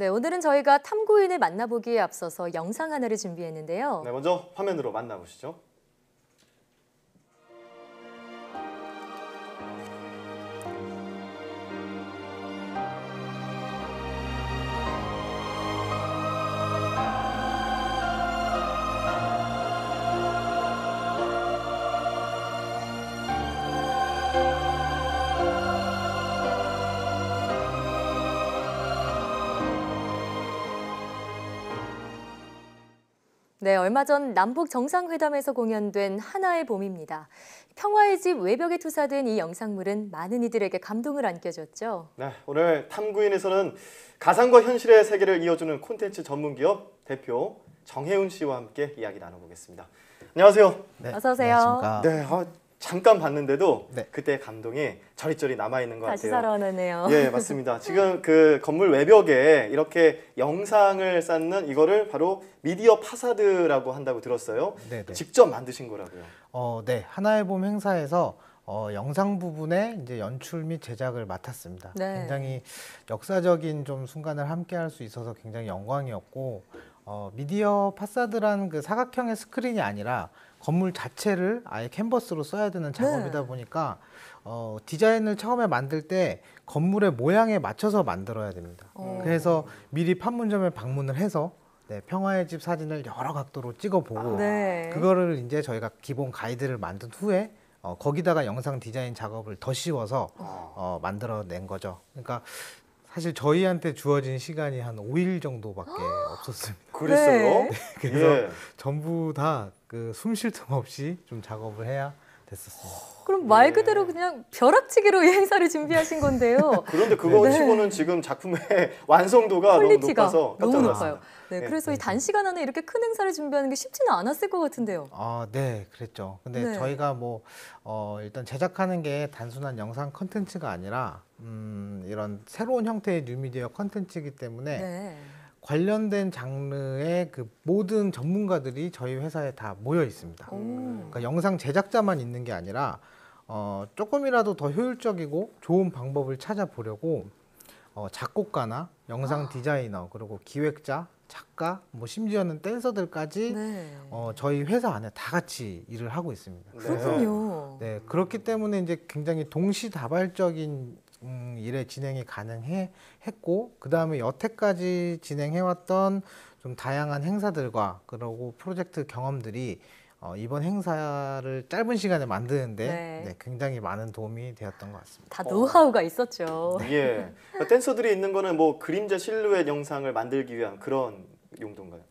네, 오늘은 저희가 탐구인을 만나보기에 앞서서 영상 하나를 준비했는데요. 네, 먼저 화면으로 만나보시죠. 네, 얼마 전 남북 정상회담에서 공연된 하나의 봄입니다. 평화의 집 외벽에 투사된 이 영상물은 많은 이들에게 감동을 안겨줬죠. 네, 오늘 탐구인에서는 가상과 현실의 세계를 이어주는 콘텐츠 전문기업 대표 정혜운 씨와 함께 이야기 나눠보겠습니다. 안녕하세요. 네, 어서 오세요. 안녕하십니까. 네, 잠깐 봤는데도 네. 그때 감동이 저리저리 남아있는 것 다시 같아요. 살아나네요. 예, 맞습니다. 지금 그 건물 외벽에 이렇게 영상을 쌓는 이거를 바로 미디어 파사드라고 한다고 들었어요. 네네. 직접 만드신 거라고요. 네. 하나의 봄 행사에서 영상 부분에 이제 연출 및 제작을 맡았습니다. 네. 굉장히 역사적인 좀 순간을 함께 할 수 있어서 굉장히 영광이었고, 미디어 파사드라는 그 사각형의 스크린이 아니라 건물 자체를 아예 캔버스로 써야 되는 작업이다 보니까 디자인을 처음에 만들 때 건물의 모양에 맞춰서 만들어야 됩니다. 그래서 미리 판문점에 방문을 해서 평화의 집 사진을 여러 각도로 찍어보고 그거를 이제 저희가 기본 가이드를 만든 후에 거기다가 영상 디자인 작업을 더 씌워서 만들어낸 거죠. 그러니까 사실 저희한테 주어진 시간이 한 5일 정도밖에 없었습니다. 그랬어요? 네. 그래서 예. 전부 다 그 숨 쉴 틈 없이 좀 작업을 해야 됐었습니다. 그럼 말 그대로 그냥 벼락치기로 이 행사를 준비하신 건데요. 그런데 그거 네. 치고는 지금 작품의 완성도가 너무 퀄리티가 높아서 깜짝 너무 놀랐습니다. 높아요. 네, 그래서 이 단시간 안에 이렇게 큰 행사를 준비하는 게 쉽지는 않았을 것 같은데요. 네, 그랬죠. 근데 네. 저희가 일단 제작하는 게 단순한 영상 컨텐츠가 아니라 이런 새로운 형태의 뉴미디어 컨텐츠이기 때문에 네. 관련된 장르의 그 모든 전문가들이 저희 회사에 다 모여 있습니다. 그러니까 영상 제작자만 있는 게 아니라 조금이라도 더 효율적이고 좋은 방법을 찾아보려고 작곡가나 영상 디자이너 그리고 기획자, 작가, 심지어는 댄서들까지 네. 저희 회사 안에 다 같이 일을 하고 있습니다. 그렇군요. 네, 그렇기 때문에 이제 굉장히 동시다발적인 일의 진행이 가능했고 그 다음에 여태까지 진행해왔던 좀 다양한 행사들과 그리고 프로젝트 경험들이 이번 행사를 짧은 시간에 만드는데 굉장히 많은 도움이 되었던 것 같습니다. 다 노하우가 있었죠. 예. 그러니까 댄서들이 있는 거는 뭐 그림자 실루엣 영상을 만들기 위한 그런 용도인가요?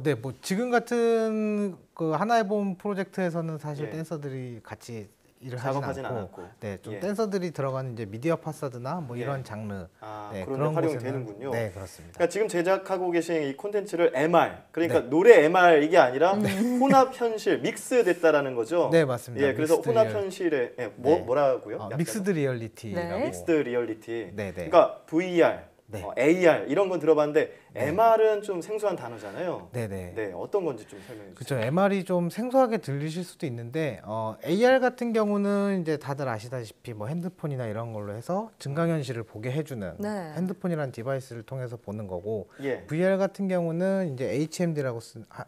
네, 지금 같은 그 하나의 봄 프로젝트에서는 사실 예. 댄서들이 같이 일을 작업하진 하진 않았고. 네, 좀 예. 댄서들이 들어가는 이제 미디어 파사드나 예. 이런 장르, 그런 데 활용이 곳에는, 되는군요. 네, 그렇습니다. 그러니까 지금 제작하고 계신 이 콘텐츠를 MR, 그러니까 노래 MR 이게 아니라 혼합 현실, 믹스됐다라는 거죠. 네, 맞습니다. 예, 그래서 믹스드 혼합 리얼- 현실에 네. 뭐라고요? 믹스드 리얼리티라고. 네. 믹스드 리얼리티. 네, 네. 그러니까 VR, 네. AR 이런 건 들어봤는데 MR은 좀 생소한 단어잖아요. 네네. 네, 어떤 건지 좀 설명해 주세요. 그렇죠. MR이 좀 생소하게 들리실 수도 있는데 AR 같은 경우는 이제 다들 아시다시피 핸드폰이나 이런 걸로 해서 증강현실을 보게 해주는 네. 핸드폰이라는 디바이스를 통해서 보는 거고 예. VR 같은 경우는 이제 HMD라고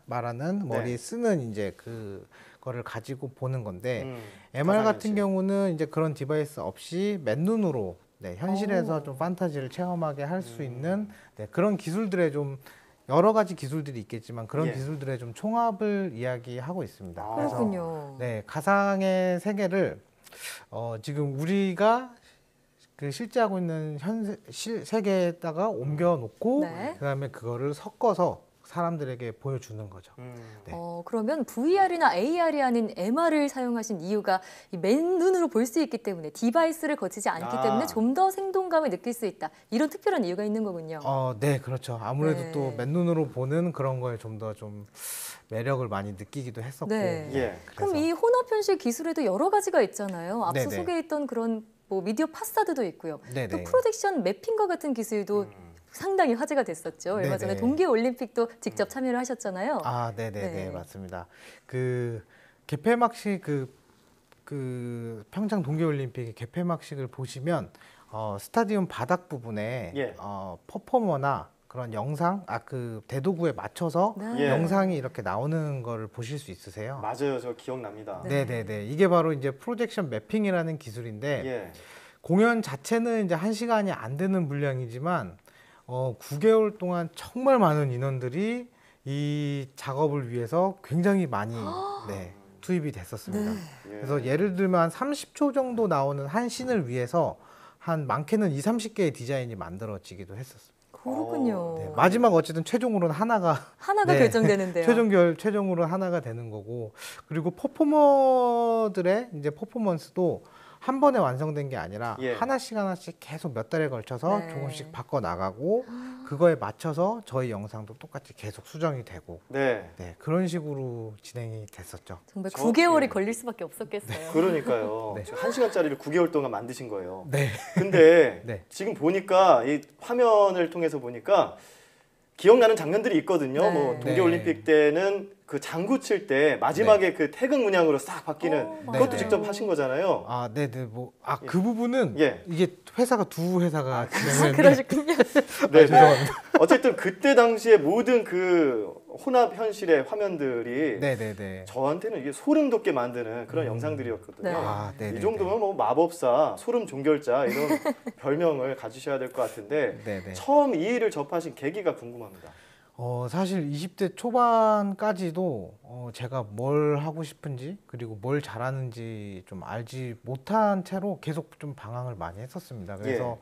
말하는 머리에 네. 쓰는 이제 그거를 가지고 보는 건데 MR 가상현실. 같은 경우는 이제 그런 디바이스 없이 맨눈으로 현실에서 좀 판타지를 체험하게 할 수 있는 그런 기술들의 좀 여러 가지 기술들이 있겠지만 그런 예. 기술들의 좀 총합을 이야기하고 있습니다. 그래서 그렇군요. 가상의 세계를 지금 우리가 그 실제 하고 있는 세계에다가 옮겨놓고 그다음에 그거를 섞어서 사람들에게 보여주는 거죠. 네. 그러면 VR이나 AR이 아닌 MR을 사용하신 이유가 이 맨눈으로 볼 수 있기 때문에 디바이스를 거치지 않기 때문에 좀 더 생동감을 느낄 수 있다. 이런 특별한 이유가 있는 거군요. 네, 그렇죠. 아무래도 네. 또 맨눈으로 보는 그런 거에 좀 더 좀 매력을 많이 느끼기도 했었고. 네. 예. 그럼 이 혼합현실 기술에도 여러 가지가 있잖아요. 앞서 네네. 소개했던 그런 미디어 파사드도 있고요. 네네. 또 프로젝션 매핑과 같은 기술도 상당히 화제가 됐었죠. 얼마 전에 네네. 동계올림픽도 직접 참여를 하셨잖아요. 네네네, 맞습니다. 그 개폐막식 그 평창 동계올림픽의 개폐막식을 보시면 스타디움 바닥 부분에 예. 퍼포머나 그런 영상, 그 대도구에 맞춰서 네. 예. 영상이 이렇게 나오는 거를 보실 수 있으세요. 맞아요, 저 기억납니다. 네. 네네네. 이게 바로 이제 프로젝션 매핑이라는 기술인데 예. 공연 자체는 이제 1시간이 안 되는 분량이지만 9개월 동안 정말 많은 인원들이 이 작업을 위해서 굉장히 많이 투입이 됐었습니다. 네. 예. 그래서 예를 들면 한 30초 정도 나오는 한 씬을 위해서 한 많게는 2, 30개의 디자인이 만들어지기도 했었어요. 그렇군요. 네, 마지막 어쨌든 최종으로는 하나가 하나가 네, 결정되는데요. 최종으로 하나가 되는 거고, 그리고 퍼포머들의 이제 퍼포먼스도 한 번에 완성된 게 아니라 예. 하나씩 계속 몇 달에 걸쳐서 네. 조금씩 바꿔 나가고 그거에 맞춰서 저희 영상도 똑같이 계속 수정이 되고 네. 네, 그런 식으로 진행이 됐었죠. 정말 저- 9개월이 예. 걸릴 수밖에 없었겠어요. 그러니까요. 네. 1시간짜리를 9개월 동안 만드신 거예요. 네. 근데 네. 지금 보니까 이 화면을 통해서 보니까 기억나는 장면들이 있거든요. 네. 뭐 동계올림픽 때는 그 장구 칠 때 마지막에 그 태극 문양으로 싹 바뀌는 맞아요. 그것도 직접 하신 거잖아요. 아, 네네. 그 부분은 예. 이게 회사가 두 회사가 진행을 그러시군요. 네, 죄송합니다. 어쨌든 그때 당시에 모든 그 혼합 현실의 화면들이 네네네. 저한테는 이게 소름 돋게 만드는 그런 영상들이었거든요. 네. 아, 네네. 이 정도면 뭐 마법사, 소름 종결자 이런 별명을 가지셔야 될 것 같은데 네네. 처음 이 일을 접하신 계기가 궁금합니다. 사실 20대 초반까지도 제가 뭘 하고 싶은지 그리고 뭘 잘하는지 좀 알지 못한 채로 계속 좀 방황을 많이 했었습니다. 그래서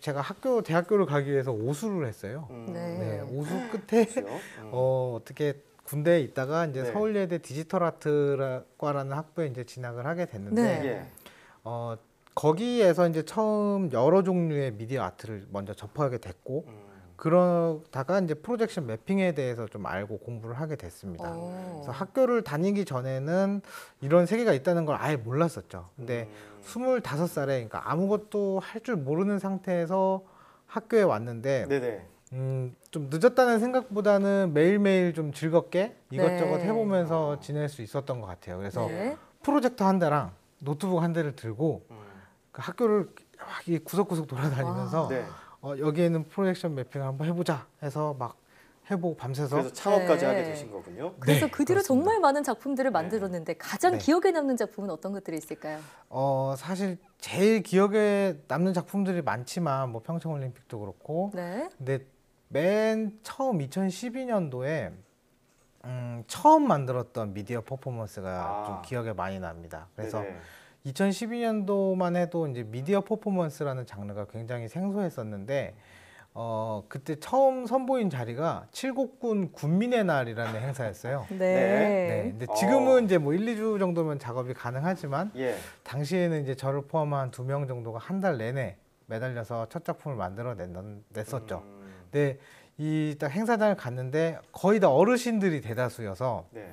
제가 대학교를 가기 위해서 오수를 했어요. 네. 네, 오수 끝에 그렇죠. 어떻게 군대에 있다가 이제 네. 서울예대 디지털 아트과라는 학부에 이제 진학을 하게 됐는데 네. 예. 거기에서 이제 처음 여러 종류의 미디어 아트를 먼저 접하게 됐고 그러다가 이제 프로젝션 매핑에 대해서 좀 알고 공부를 하게 됐습니다. 그래서 학교를 다니기 전에는 이런 세계가 있다는 걸 아예 몰랐었죠. 근데 25살에 그러니까 아무것도 할 줄 모르는 상태에서 학교에 왔는데 네네. 좀 늦었다는 생각보다는 매일매일 좀 즐겁게 이것저것 네. 해보면서 지낼 수 있었던 것 같아요. 그래서 네. 프로젝터 한 대랑 노트북 한 대를 들고 그 학교를 막 이 구석구석 돌아다니면서 네. 여기에는 프로젝션 매핑을 한번 해보자 해서 막 해보고 밤새서 그래서 창업까지 네. 하게 되신 거군요. 그래서 네, 그 뒤로 그렇습니다. 정말 많은 작품들을 만들었는데 가장 네. 기억에 남는 작품은 어떤 것들이 있을까요? 사실 제일 기억에 남는 작품들이 많지만 뭐 평창올림픽도 그렇고 네. 근데 맨 처음 2012년도에 처음 만들었던 미디어 퍼포먼스가 좀 기억에 많이 납니다. 그래서 네네. 2012년도만 해도 이제 미디어 퍼포먼스라는 장르가 굉장히 생소했었는데 그때 처음 선보인 자리가 칠곡군 군민의 날이라는 행사였어요. 네. 네. 근데 지금은 이제 뭐 1, 2주 정도면 작업이 가능하지만 예. 당시에는 이제 저를 포함한 2명 정도가 한 달 내내 매달려서 첫 작품을 냈었죠. 근데 이 딱 행사장을 갔는데 거의 다 어르신들이 대다수여서 네.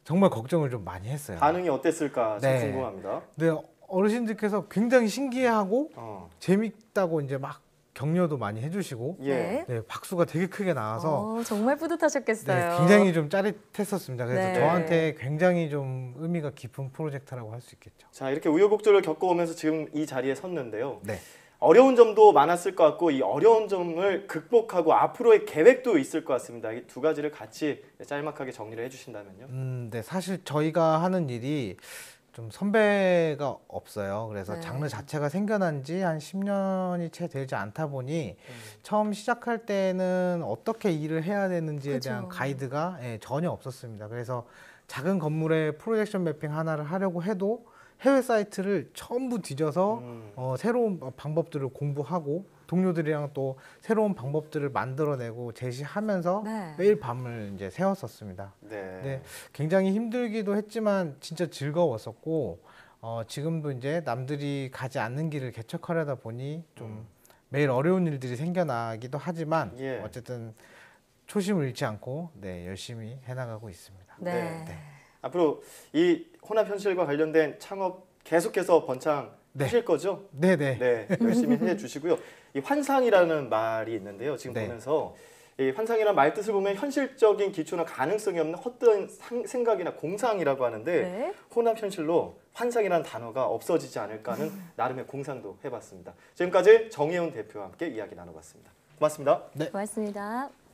정말 걱정을 좀 많이 했어요. 반응이 어땠을까 좀 네. 궁금합니다. 근데 어르신들께서 굉장히 신기해하고 어. 재밌다고 이제 막 격려도 많이 해주시고 예. 네, 박수가 되게 크게 나와서 정말 뿌듯하셨겠어요. 네, 굉장히 좀 짜릿했었습니다. 그래서 네. 저한테 굉장히 좀 의미가 깊은 프로젝트라고 할 수 있겠죠. 자, 이렇게 우여곡절을 겪어오면서 지금 이 자리에 섰는데요. 네. 어려운 점도 많았을 것 같고 이 어려운 점을 극복하고 앞으로의 계획도 있을 것 같습니다. 이 두 가지를 같이 짤막하게 정리를 해주신다면요. 네, 사실 저희가 하는 일이 좀 선배가 없어요. 그래서 네. 장르 자체가 생겨난 지 한 10년이 채 되지 않다 보니 처음 시작할 때는 어떻게 일을 해야 되는지에 그죠. 대한 가이드가 전혀 없었습니다. 그래서 작은 건물에 프로젝션 매핑 하나를 하려고 해도 해외 사이트를 전부 뒤져서 새로운 방법들을 공부하고 동료들이랑 또 새로운 방법들을 만들어내고 제시하면서 네. 매일 밤을 이제 새웠었습니다. 네. 네, 굉장히 힘들기도 했지만 진짜 즐거웠었고 지금도 이제 남들이 가지 않는 길을 개척하려다 보니 좀 매일 어려운 일들이 생겨나기도 하지만 예. 어쨌든 초심을 잃지 않고 네, 열심히 해나가고 있습니다. 네. 네. 앞으로 이 혼합 현실과 관련된 창업 계속해서 번창 네. 하실 거죠? 네네. 네, 열심히 해주시고요. 이 환상이라는 말이 있는데요. 지금 네. 보면서 이 환상이라는 말 뜻을 보면 현실적인 기초나 가능성이 없는 헛된 생각이나 공상이라고 하는데 네. 혼합 현실로 환상이라는 단어가 없어지지 않을까 하는 나름의 공상도 해봤습니다. 지금까지 정혜훈 대표와 함께 이야기 나눠봤습니다. 고맙습니다. 네. 고맙습니다.